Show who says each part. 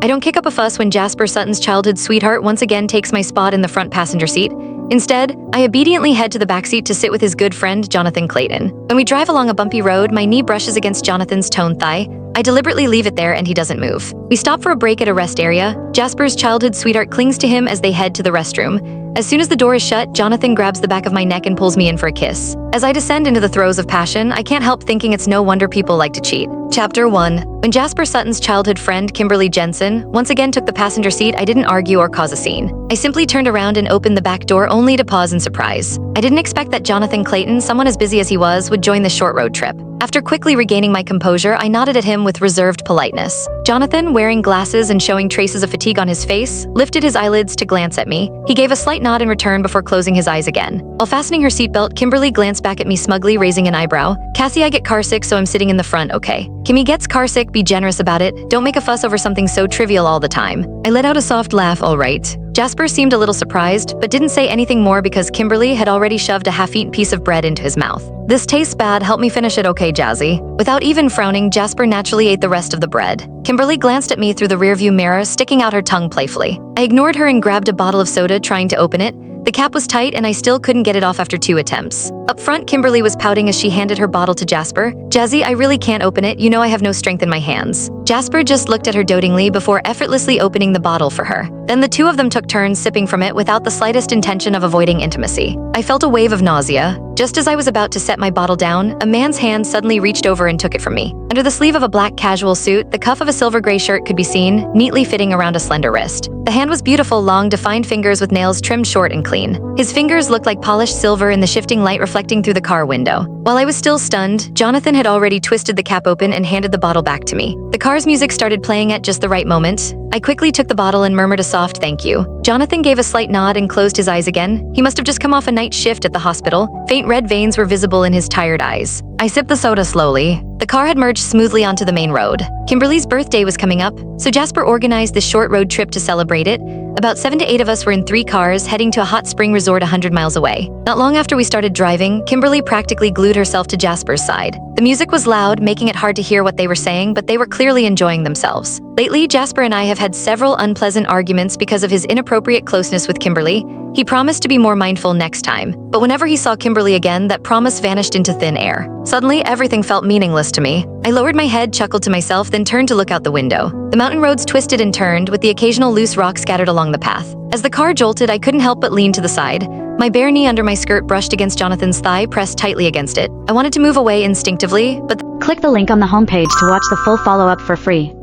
Speaker 1: I don't kick up a fuss when Jasper Sutton's childhood sweetheart once again takes my spot in the front passenger seat. Instead, I obediently head to the backseat to sit with his good friend, Jonathan Clayton. When we drive along a bumpy road, my knee brushes against Jonathan's toned thigh. I deliberately leave it there and he doesn't move. We stop for a break at a rest area. Jasper's childhood sweetheart clings to him as they head to the restroom. As soon as the door is shut, Jonathan grabs the back of my neck and pulls me in for a kiss. As I descend into the throes of passion, I can't help thinking it's no wonder people like to cheat. Chapter 1. When Jasper Sutton's childhood friend, Kimberly Jensen, once again took the passenger seat, I didn't argue or cause a scene. I simply turned around and opened the back door only to pause in surprise. I didn't expect that Jonathan Clayton, someone as busy as he was, would join the short road trip. After quickly regaining my composure, I nodded at him with reserved politeness. Jonathan, wearing glasses and showing traces of fatigue on his face, lifted his eyelids to glance at me. He gave a slight nod in return before closing his eyes again. While fastening her seatbelt, Kimberly glanced back at me smugly, raising an eyebrow. "Cassie, I get carsick, so I'm sitting in the front, okay? Kimmy gets carsick, be generous about it. Don't make a fuss over something so trivial all the time." I let out a soft laugh, all right. Jasper seemed a little surprised, but didn't say anything more because Kimberly had already shoved a half-eaten piece of bread into his mouth. "This tastes bad, help me finish it, okay, Jazzy?" Without even frowning, Jasper naturally ate the rest of the bread. Kimberly glanced at me through the rearview mirror, sticking out her tongue playfully. I ignored her and grabbed a bottle of soda, trying to open it. The cap was tight and I still couldn't get it off after 2 attempts. Up front, Kimberly was pouting as she handed her bottle to Jasper. "Jazzy, I really can't open it, you know I have no strength in my hands." Jasper just looked at her dotingly before effortlessly opening the bottle for her. Then the two of them took turns sipping from it without the slightest intention of avoiding intimacy. I felt a wave of nausea. Just as I was about to set my bottle down, a man's hand suddenly reached over and took it from me. Under the sleeve of a black casual suit, the cuff of a silver gray shirt could be seen, neatly fitting around a slender wrist. The hand was beautiful, long, defined fingers with nails trimmed short and clean. His fingers looked like polished silver in the shifting light reflecting through the car window. While I was still stunned, Jonathan had already twisted the cap open and handed the bottle back to me. The car's music started playing at just the right moment. I quickly took the bottle and murmured a soft thank you. Jonathan gave a slight nod and closed his eyes again. He must have just come off a night shift at the hospital. Faint red veins were visible in his tired eyes. I sipped the soda slowly. The car had merged smoothly onto the main road. Kimberly's birthday was coming up, so Jasper organized this short road trip to celebrate it. About 7 to 8 of us were in 3 cars, heading to a hot spring resort 100 miles away. Not long after we started driving, Kimberly practically glued herself to Jasper's side. The music was loud, making it hard to hear what they were saying, but they were clearly enjoying themselves. Lately, Jasper and I have had several unpleasant arguments because of his inappropriate closeness with Kimberly. He promised to be more mindful next time, but whenever he saw Kimberly again, that promise vanished into thin air. Suddenly, everything felt meaningless to me. I lowered my head, chuckled to myself, then turned to look out the window. The mountain roads twisted and turned, with the occasional loose rock scattered along the path. As the car jolted, I couldn't help but lean to the side. My bare knee under my skirt brushed against Jonathan's thigh, pressed tightly against it. I wanted to move away instinctively, but
Speaker 2: Click the link on the homepage to watch the full follow-up for free.